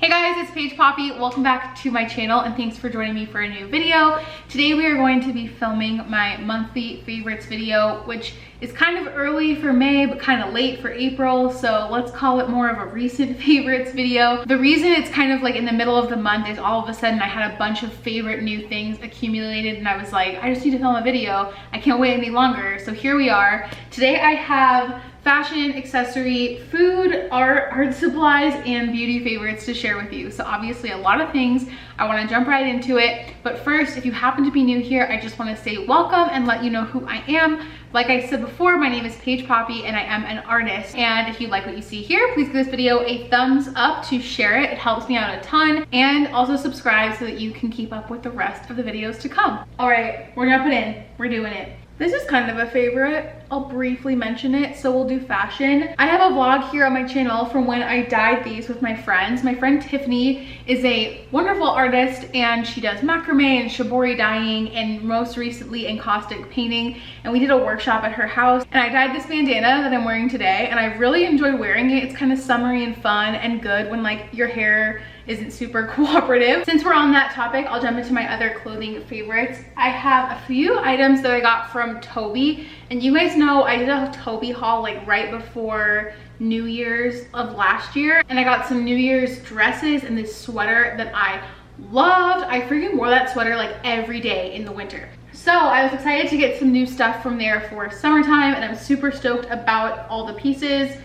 Hey guys, it's Paige Poppe. Welcome back to my channel and thanks for joining me for a new video. Today we are going to be filming my monthly favorites video, which is kind of early for May but kind of late for April, so let's call it more of a recent favorites video. The reason it's kind of like in the middle of the month is all of a sudden I had a bunch of favorite new things accumulated and I was like, I just need to film a video. I can't wait any longer, so here we are. Today I have fashion, accessory, food, art supplies, and beauty favorites to share with you. So obviously a lot of things. I want to jump right into it. But first, if you happen to be new here, I just want to say welcome and let you know who I am. Like I said before, my name is Paige Poppe and I am an artist. And if you like what you see here, please give this video a thumbs up to share it. It helps me out a ton. And also subscribe so that you can keep up with the rest of the videos to come. All right, we're jumping in. We're doing it. This is kind of a favorite. I'll briefly mention it, so we'll do fashion. I have a vlog here on my channel from when I dyed these with my friends. My friend Tiffany is a wonderful artist and she does macrame and shibori dyeing and most recently encaustic painting. And we did a workshop at her house and I dyed this bandana that I'm wearing today and I really enjoyed wearing it. It's kind of summery and fun and good when like your hair isn't super cooperative. Since we're on that topic, I'll jump into my other clothing favorites. I have a few items that I got from Tobi, and you guys know I did a Tobi haul like right before New Year's of last year, and I got some New Year's dresses and this sweater that I loved. I freaking wore that sweater like every day in the winter. So I was excited to get some new stuff from there for summertime, and I'm super stoked about all the pieces.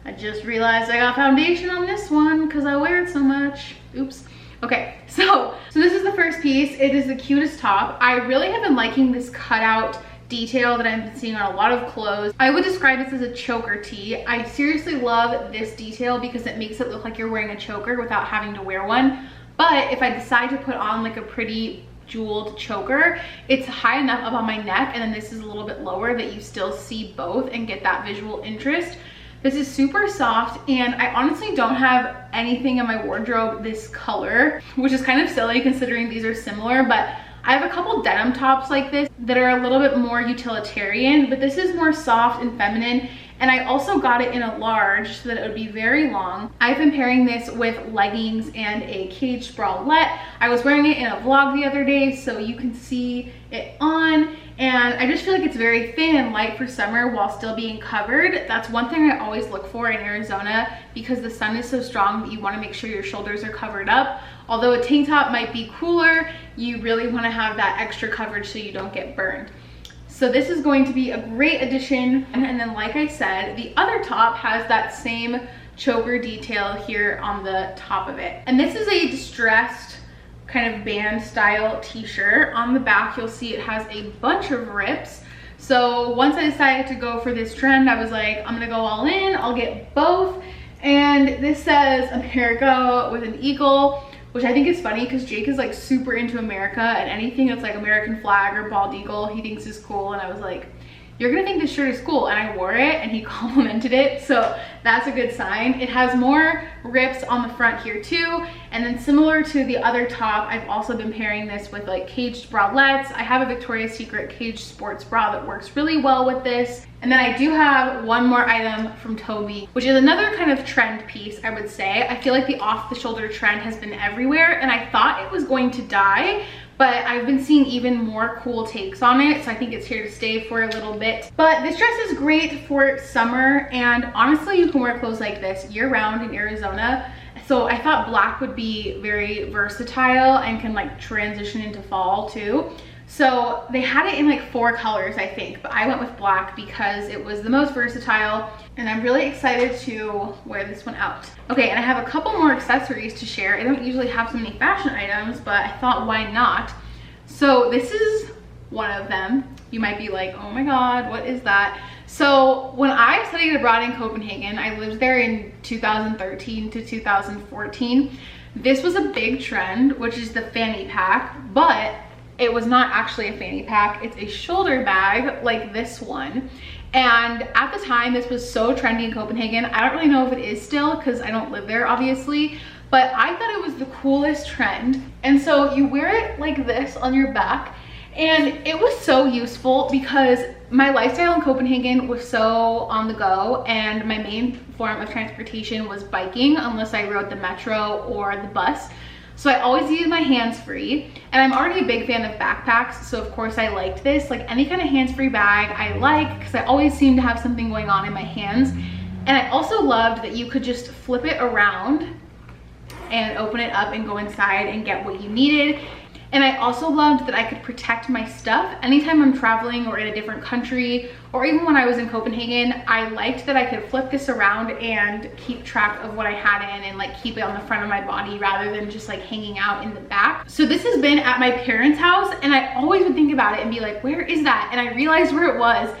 I just realized I got foundation on this one because I wear it so much. Oops. Okay, so this is the first piece. It is the cutest top. I really have been liking this cutout detail that I've been seeing on a lot of clothes. I would describe this as a choker tee. I seriously love this detail because it makes it look like you're wearing a choker without having to wear one. But if I decide to put on like a pretty jeweled choker, it's high enough up on my neck, and then this is a little bit lower that you still see both and get that visual interest. This is super soft, and I honestly don't have anything in my wardrobe this color, which is kind of silly considering these are similar, but I have a couple denim tops like this that are a little bit more utilitarian, but this is more soft and feminine. And I also got it in a large so that it would be very long. I've been pairing this with leggings and a caged bralette. I was wearing it in a vlog the other day, so you can see it on. And I just feel like it's very thin and light for summer while still being covered. That's one thing I always look for in Arizona because the sun is so strong that you want to make sure your shoulders are covered up. Although a tank top might be cooler, you really want to have that extra coverage so you don't get burned. So this is going to be a great addition. And then like I said, the other top has that same choker detail here on the top of it. And this is a distressed kind of band style t-shirt. On the back you'll see it has a bunch of rips. So once I decided to go for this trend, I was like, I'm gonna go all in, I'll get both. And this says America with an eagle, which I think is funny because Jake is like super into America, and anything that's like American flag or bald eagle he thinks is cool. And I was like, you're gonna think this shirt is cool, and I wore it and he complimented it, so that's a good sign. It has more rips on the front here too, and then similar to the other top, I've also been pairing this with like caged bralettes. I have a Victoria's Secret caged sports bra that works really well with this. And then I do have one more item from Tobi, which is another kind of trend piece, I would say. I feel like the off-the-shoulder trend has been everywhere, and I thought it was going to die, but I've been seeing even more cool takes on it, so I think it's here to stay for a little bit. But this dress is great for summer, and honestly, you can wear clothes like this year-round in Arizona. So I thought black would be very versatile and can like transition into fall too. So they had it in like 4 colors, I think, but I went with black because it was the most versatile, and I'm really excited to wear this one out. Okay, and I have a couple more accessories to share. I don't usually have so many fashion items, but I thought, why not? So this is one of them. You might be like, oh my God, what is that? So when I studied abroad in Copenhagen, I lived there in 2013 to 2014. This was a big trend, which is the fanny pack, but it was not actually a fanny pack. It's a shoulder bag like this one. And at the time, this was so trendy in Copenhagen. I don't really know if it is still because I don't live there, obviously, but I thought it was the coolest trend. And so you wear it like this on your back, And it was so useful because my lifestyle in Copenhagen was so on the go, and my main form of transportation was biking unless I rode the metro or the bus. So I always needed my hands free, and I'm already a big fan of backpacks, so of course I liked this. Like any kind of hands-free bag I like, because I always seem to have something going on in my hands. And I also loved that you could just flip it around and open it up and go inside and get what you needed. And I also loved that I could protect my stuff anytime I'm traveling or in a different country, or even when I was in Copenhagen. I liked that I could flip this around and keep track of what I had in and like keep it on the front of my body rather than just like hanging out in the back. So this has been at my parents' house, and I always would think about it and be like, where is that? And I realized where it was.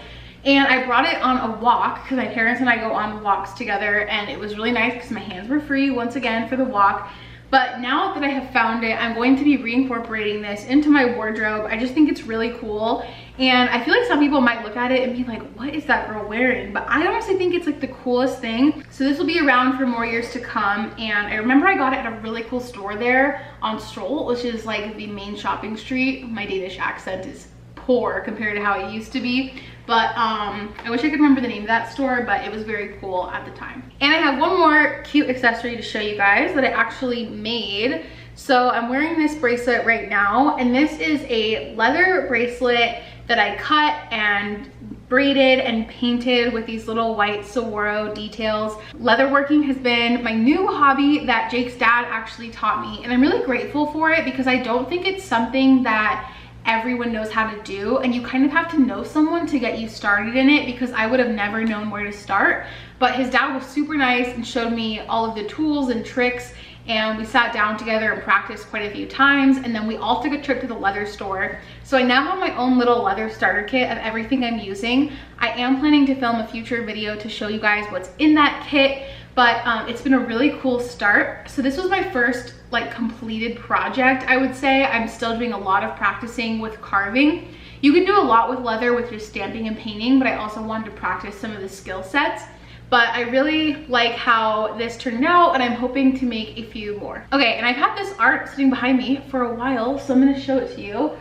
And I brought it on a walk because my parents and I go on walks together, and it was really nice because my hands were free once again for the walk. But now that I have found it, I'm going to be reincorporating this into my wardrobe. I just think it's really cool. And I feel like some people might look at it and be like, what is that girl wearing? But I honestly think it's like the coolest thing. So this will be around for more years to come. And I remember I got it at a really cool store there on Stroll, which is like the main shopping street. My Danish accent is poor compared to how it used to be. But I wish I could remember the name of that store, but it was very cool at the time. And I have one more cute accessory to show you guys that I actually made. So I'm wearing this bracelet right now, and this is a leather bracelet that I cut and braided and painted with these little white Saguaro details. Leatherworking has been my new hobby that Jake's dad actually taught me, and I'm really grateful for it because I don't think it's something that everyone knows how to do, and you kind of have to know someone to get you started in it, because I would have never known where to start. But his dad was super nice and showed me all of the tools and tricks, and we sat down together and practiced quite a few times, and then we all took a trip to the leather store. So I now have my own little leather starter kit of everything I'm using. I am planning to film a future video to show you guys what's in that kit, but it's been a really cool start. So this was my first like completed project, I would say. I'm still doing a lot of practicing with carving. You can do a lot with leather with just stamping and painting, but I also wanted to practice some of the skill sets. But I really like how this turned out, and I'm hoping to make a few more. Okay, and I've had this art sitting behind me for a while, so I'm gonna show it to you.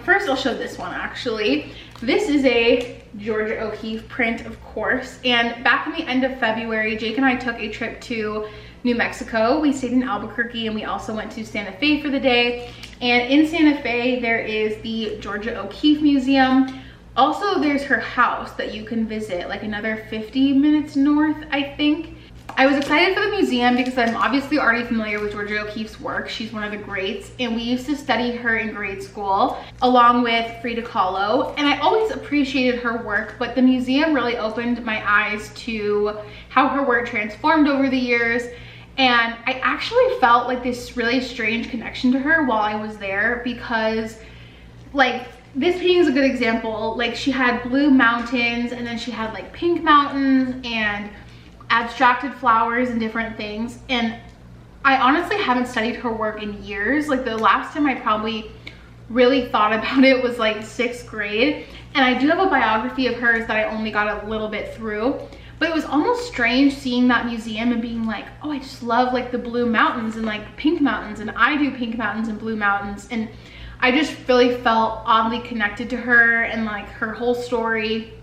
First I'll show this one actually. This is a Georgia O'Keeffe print, of course, and back in the end of February, Jake and I took a trip to New Mexico. We stayed in Albuquerque, and we also went to Santa Fe for the day. And in Santa Fe, there is the Georgia O'Keeffe Museum. Also, there's her house that you can visit, like another 50 minutes north, I think. I was excited for the museum because I'm obviously already familiar with Georgia O'Keeffe's work. She's one of the greats, and we used to study her in grade school along with Frida Kahlo, and I always appreciated her work, but the museum really opened my eyes to how her work transformed over the years. And I actually felt like this really strange connection to her while I was there, because like this painting is a good example. Like she had blue mountains, and then she had like pink mountains and abstracted flowers and different things. And I honestly haven't studied her work in years. Like the last time I probably really thought about it was like 6th grade. And I do have a biography of hers that I only got a little bit through. But it was almost strange seeing that museum and being like, oh, I just love like the blue mountains and like pink mountains, and I do pink mountains and blue mountains. And I just really felt oddly connected to her and like her whole story.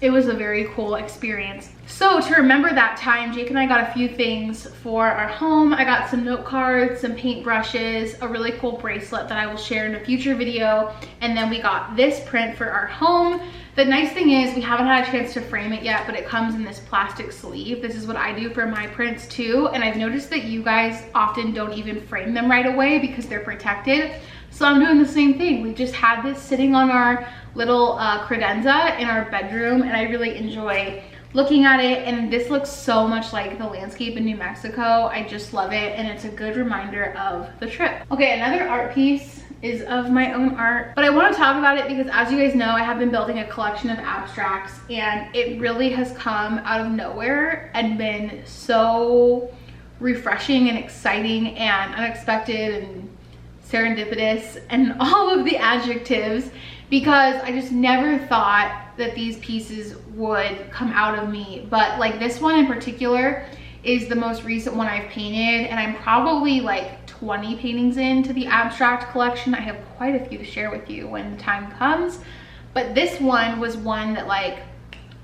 It was a very cool experience. So to remember that time, Jake and I got a few things for our home. I got some note cards, some paint brushes, a really cool bracelet that I will share in a future video. And then we got this print for our home. The nice thing is we haven't had a chance to frame it yet, but it comes in this plastic sleeve. This is what I do for my prints too. And I've noticed that you guys often don't even frame them right away because they're protected. So I'm doing the same thing. We just had this sitting on our little credenza in our bedroom, and I really enjoy looking at it. And this looks so much like the landscape in New Mexico. I just love it, and it's a good reminder of the trip. Okay, another art piece is of my own art, but I want to talk about it because, as you guys know, I have been building a collection of abstracts, and it really has come out of nowhere and been so refreshing and exciting and unexpected and serendipitous and all of the adjectives, because I just never thought that these pieces would come out of me. But like this one in particular is the most recent one I've painted, and I'm probably like 20 paintings into the abstract collection. I have quite a few to share with you when the time comes. But this one was one that, like,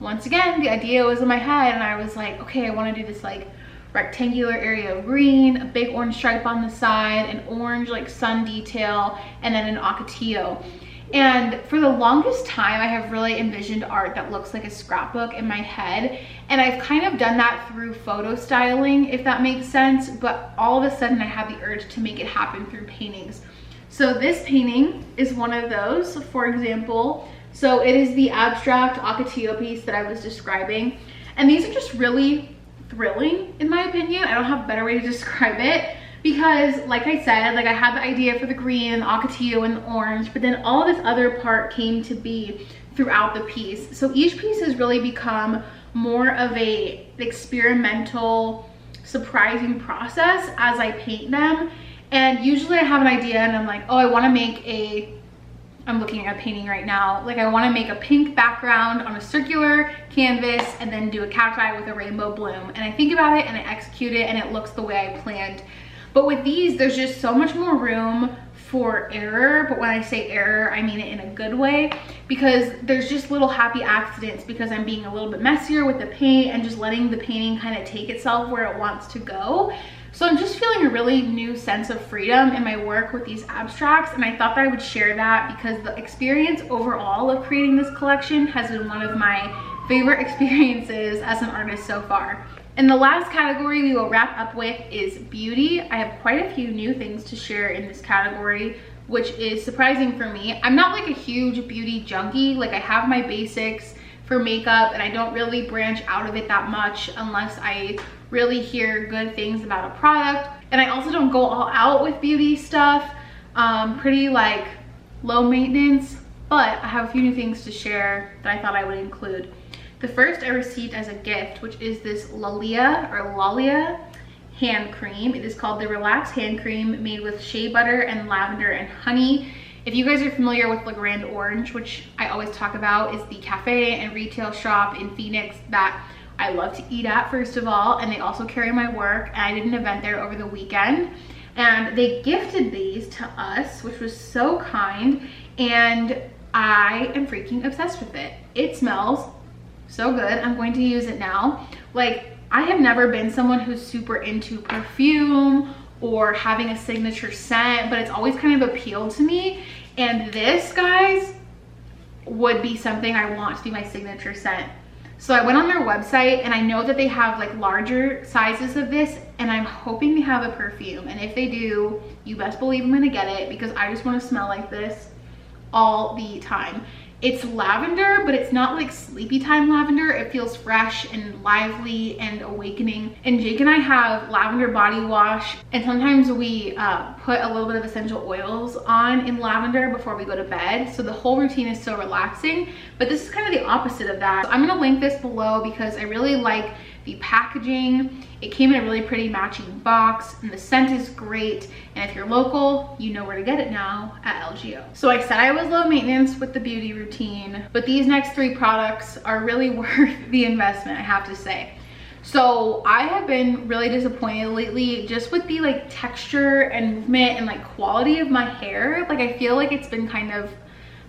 once again, the idea was in my head and I was like, okay, I want to do this like rectangular area of green, a big orange stripe on the side, an orange like sun detail, and then an ocotillo. And for the longest time, I have really envisioned art that looks like a scrapbook in my head. And I've kind of done that through photo styling, if that makes sense. But all of a sudden I had the urge to make it happen through paintings. So this painting is one of those, for example. So it is the abstract ocotillo piece that I was describing. And these are just really thrilling, in my opinion. I don't have a better way to describe it. Because like I said, like I had the idea for the green and the ocotillo and the orange, but then all this other part came to be throughout the piece. So each piece has really become more of a experimental, surprising process as I paint them. And usually I have an idea and I'm like, oh, I want to make I'm looking at a painting right now. Like I want to make a pink background on a circular canvas and then do a cacti with a rainbow bloom. And I think about it and I execute it and it looks the way I planned. But with these, there's just so much more room for error. But when I say error, I mean it in a good way, because there's just little happy accidents because I'm being a little bit messier with the paint and just letting the painting kind of take itself where it wants to go. So I'm just feeling a really new sense of freedom in my work with these abstracts, and I thought that I would share that because the experience overall of creating this collection has been one of my favorite experiences as an artist so far. And the last category we will wrap up with is beauty. I have quite a few new things to share in this category, which is surprising for me. I'm not like a huge beauty junkie. Like I have my basics for makeup and I don't really branch out of it that much unless I really hear good things about a product. And I also don't go all out with beauty stuff. Pretty like low maintenance, but I have a few new things to share that I thought I would include. The first I received as a gift, which is this Lollia hand cream. It is called the Relax Hand Cream, made with shea butter and lavender and honey. If you guys are familiar with Le Grand Orange, which I always talk about, is the cafe and retail shop in Phoenix that I love to eat at, first of all, and they also carry my work, and I did an event there over the weekend, and they gifted these to us, which was so kind, and I am freaking obsessed with it. It smells so good. I'm going to use it now. Like, I have never been someone who's super into perfume or having a signature scent, but it's always kind of appealed to me. And this, guys, would be something I want to be my signature scent. So I went on their website and I know that they have like larger sizes of this, and I'm hoping they have a perfume. And if they do, you best believe I'm gonna get it because I just want to smell like this all the time. It's lavender, but it's not like sleepy time lavender. It feels fresh and lively and awakening. And Jake and I have lavender body wash, and sometimes we put a little bit of essential oils on in lavender before we go to bed. So the whole routine is so relaxing, but this is kind of the opposite of that. So I'm gonna link this below because I really like the packaging. It came in a really pretty matching box and the scent is great. And if you're local, you know where to get it now at LGO. So I said I was low maintenance with the beauty routine, but these next three products are really worth the investment, I have to say. So I have been really disappointed lately just with the like texture and movement and like quality of my hair. Like I feel like it's been kind of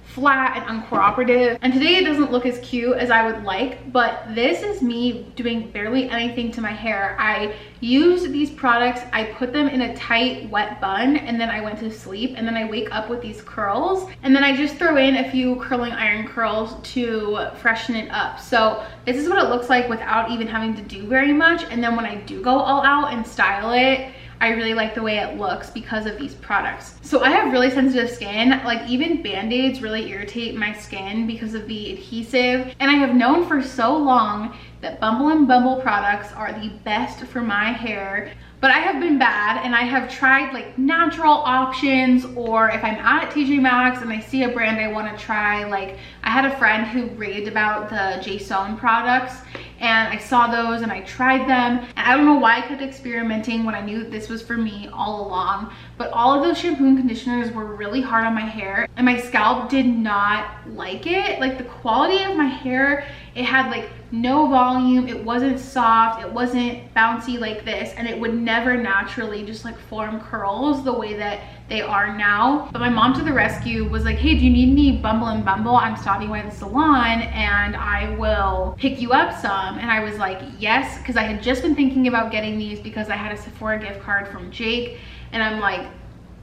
flat and uncooperative, and today it doesn't look as cute as I would like, but this is me doing barely anything to my hair. I used these products, I put them in a tight wet bun, and then I went to sleep, and then I wake up with these curls, and then I just throw in a few curling iron curls to freshen it up. So this is what it looks like without even having to do very much. And then when I do go all out and style it, I really like the way it looks because of these products. So I have really sensitive skin. Like even band-aids really irritate my skin because of the adhesive. And I have known for so long that Bumble and Bumble products are the best for my hair. But I have been bad and I have tried like natural options, or if I'm out at TJ Maxx and I see a brand I want to try, like I had a friend who raved about the Jason products, and I saw those and I tried them, and I don't know why I kept experimenting when I knew that this was for me all along, but all of those shampoo and conditioners were really hard on my hair and my scalp did not like it. Like the quality of my hair, it had like no volume, it wasn't soft, it wasn't bouncy like this, and it would never naturally just like form curls the way that they are now. But my mom to the rescue was like, hey, do you need any Bumble and Bumble? I'm stopping by the salon and I will pick you up some. And I was like, yes, because I had just been thinking about getting these because I had a Sephora gift card from Jake, and I'm like,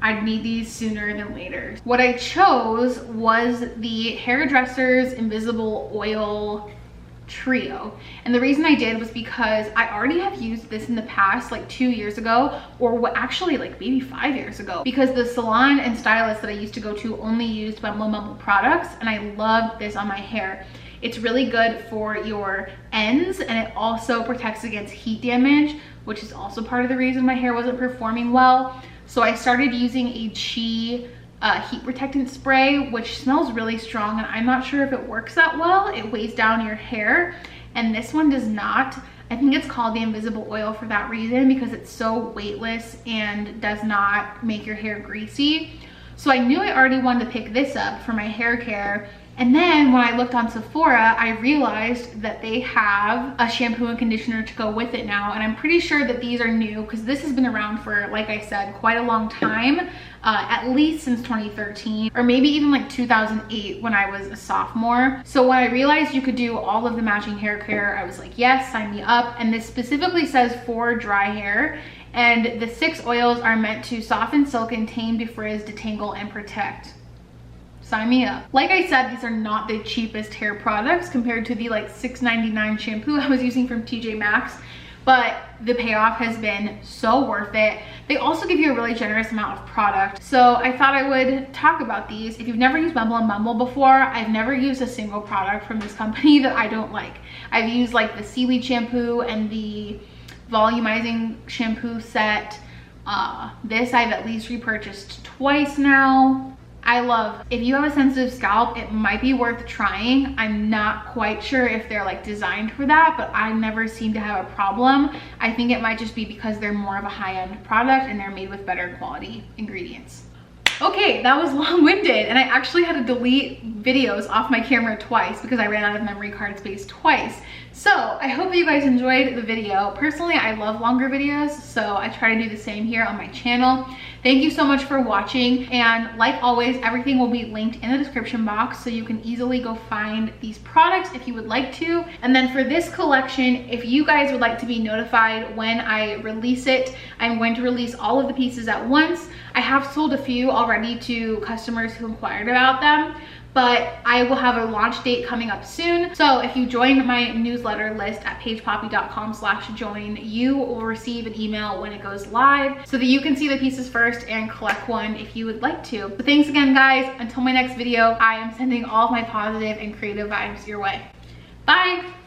I'd need these sooner than later. What I chose was the Hairdresser's Invisible Oil Trio, and the reason I did was because I already have used this in the past, like 2 years ago, or what, actually like maybe 5 years ago, because the salon and stylist that I used to go to only used Bumble and Bumble products, and I loved this on my hair. It's really good for your ends, and it also protects against heat damage, which is also part of the reason my hair wasn't performing well. So I started using a Chi heat protectant spray, which smells really strong, and I'm not sure if it works that well. It weighs down your hair, and this one does not. I think it's called the Invisible Oil for that reason, because it's so weightless and does not make your hair greasy. So I knew I already wanted to pick this up for my hair care. And then when I looked on Sephora, I realized that they have a shampoo and conditioner to go with it now. And I'm pretty sure that these are new because this has been around for, like I said, quite a long time, at least since 2013, or maybe even like 2008 when I was a sophomore. So when I realized you could do all of the matching hair care, I was like, yes, sign me up. And this specifically says for dry hair. And the 6 oils are meant to soften, silken, tame, defrizz, detangle, and protect. Sign me up. Like I said, these are not the cheapest hair products compared to the like $6.99 shampoo I was using from TJ Maxx, but the payoff has been so worth it. They also give you a really generous amount of product. So I thought I would talk about these. If you've never used Bumble and Bumble before, I've never used a single product from this company that I don't like. I've used like the seaweed shampoo and the volumizing shampoo set. This I've at least repurchased twice now. I love, if you have a sensitive scalp, it might be worth trying. I'm not quite sure if they're like designed for that, but I never seem to have a problem. I think it might just be because they're more of a high-end product and they're made with better quality ingredients. Okay, that was long-winded, and I actually had to delete videos off my camera twice because I ran out of memory card space twice. So I hope you guys enjoyed the video. Personally, I love longer videos, so I try to do the same here on my channel. Thank you so much for watching, and like always, everything will be linked in the description box so you can easily go find these products if you would like to. And then for this collection, if you guys would like to be notified when I release it, I'm going to release all of the pieces at once. I have sold a few already to customers who inquired about them, but I will have a launch date coming up soon. So if you join my newsletter list at paigepoppe.com/join, you will receive an email when it goes live so that you can see the pieces first and collect one if you would like to. But thanks again, guys. Until my next video, I am sending all of my positive and creative vibes your way. Bye.